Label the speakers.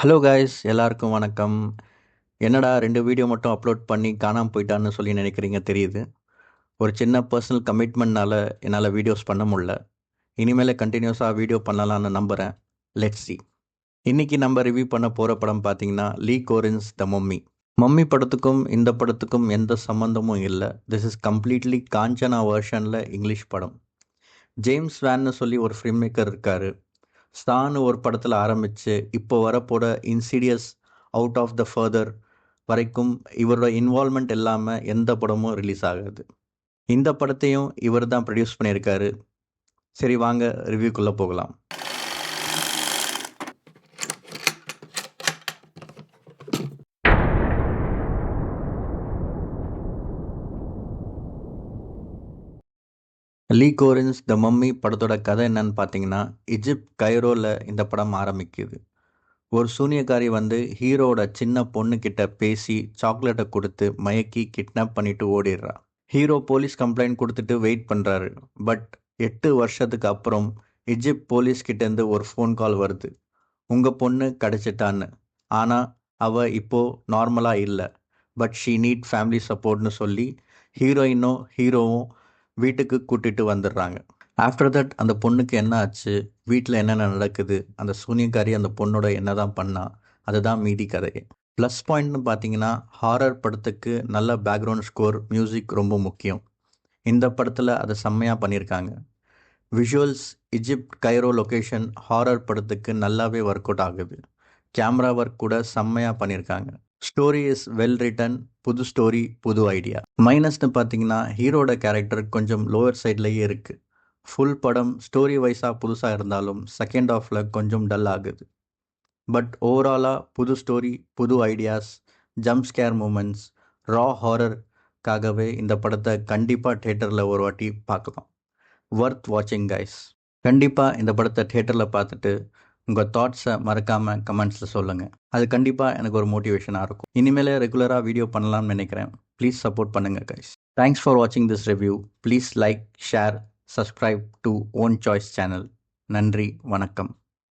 Speaker 1: Hello guys, எல்லாருக்கும் வணக்கம். என்னடா 2 வீடியோ மட்டும் அப்லோட் பண்ணி காணாம போயிட்டான்னு சொல்லி நினைக்கிறீங்க தெரியுது. ஒரு சின்ன பர்சனல் கமிட்மெண்ட்னால என்னால் வீடியோஸ் பண்ண முடியல. இனிமேல் கண்டினியூஸாக வீடியோ பண்ணலான்னு நம்புகிறேன். Let's see. இன்னைக்கு நம்ம ரிவ்யூ பண்ண போகிற படம் பார்த்தீங்கன்னா லீ கோரின்ஸ் த மம்மி. மம்மி படத்துக்கும் இந்த படத்துக்கும் எந்த சம்மந்தமும் இல்லை. திஸ் இஸ் கம்ப்ளீட்லி காஞ்சனா வெர்ஷனில் இங்கிலீஷ் படம். ஜேம்ஸ் வேன்னு சொல்லி ஒரு ஃபில்ம் மேக்கர் இருக்காரு. ஸ்டான்னு ஒரு படத்தில் ஆரம்பித்து இப்போ வரப்போட Insidious, out of the further வரைக்கும் இவரோட இன்வால்மெண்ட் இல்லாமல் எந்த படமும் ரிலீஸ் ஆகாது. இந்த படத்தையும் இவர் தான் ப்ரொடியூஸ் பண்ணியிருக்காரு. சரி, வாங்க ரிவ்யூக்குள்ளே போகலாம். லீ கோரின்ஸ் த மம்மி படத்தோட கதை என்னன்னு பார்த்தீங்கன்னா, இஜிப்ட் கைரோவில் இந்த படம் ஆரம்பிக்குது. ஒரு சூனியக்காரி வந்து ஹீரோவோட சின்ன பொண்ணுக்கிட்ட பேசி சாக்லேட்டை கொடுத்து மயக்கி கிட்னாப் பண்ணிட்டு ஓடிடுறா. ஹீரோ போலீஸ் கம்ப்ளைண்ட் கொடுத்துட்டு வெயிட் பண்ணுறாரு. பட் 8 வருஷத்துக்கு அப்புறம் இஜிப்ட் போலீஸ் கிட்டேருந்து ஒரு ஃபோன் கால் வருது. உங்கள் பொண்ணு கிடச்சிட்டான்னு. ஆனால் அவள் இப்போது நார்மலாக இல்லை. பட் ஷீ நீட் ஃபேமிலி சப்போர்ட்னு சொல்லி ஹீரோவும் வீட்டுக்கு கூட்டிகிட்டு வந்துடுறாங்க. ஆஃப்டர் தட் அந்த பொண்ணுக்கு என்ன ஆச்சு, வீட்டில் என்னென்ன நடக்குது, அந்த சூனியக்காரி அந்த பொண்ணோட என்ன தான் பண்ணா, அதுதான் மீதி கதையே. ப்ளஸ் பாயிண்ட்னு பார்த்தீங்கன்னா, ஹாரர் படத்துக்கு நல்ல பேக்ரவுண்ட் ஸ்கோர், மியூசிக் ரொம்ப முக்கியம். இந்த படத்தில் அதை செம்மையாக பண்ணியிருக்காங்க. Visuals, Egypt Cairo location horror படத்துக்கு நல்லாவே ஒர்க் அவுட் ஆகுது. கேமரா ஒர்க் கூட செம்மையாக பண்ணியிருக்காங்க. Story is well written. புது ஸ்டோரி, புது ஐடியா. மைனஸ்னு பார்த்தீங்கன்னா, ஹீரோட கேரக்டர் கொஞ்சம் லோவர் சைட்லேயே இருக்குது. ஃபுல் படம் ஸ்டோரி வைஸாக புதுசாக இருந்தாலும் செகண்ட் ஹாஃபில் கொஞ்சம் டல் ஆகுது. பட் ஓவராலாக புது ஸ்டோரி, புது ஐடியாஸ், ஜம்ப் ஸ்கேர் மூமெண்ட்ஸ், ரா ஹாரர்க்காகவே இந்த படத்தை கண்டிப்பாக தேட்டரில் ஒரு வாட்டி பார்க்கலாம். ஒர்த் வாட்சிங் கைஸ். கண்டிப்பாக இந்த படத்தை தேட்டரில் பார்த்துட்டு உங்கள் தாட்ஸை மறக்காமல் கமெண்ட்ஸில் சொல்லுங்கள். அது கண்டிப்பாக எனக்கு ஒரு மோட்டிவேஷனாக இருக்கும். இனிமேல் ரெகுலராக வீடியோ பண்ணலாம்னு நினைக்கிறேன். ப்ளீஸ் சப்போர்ட் பண்ணுங்கள் கைஸ். தேங்க்ஸ் ஃபார் வாட்சிங் this review. Please like, share, subscribe to own choice channel. நன்றி, வணக்கம்.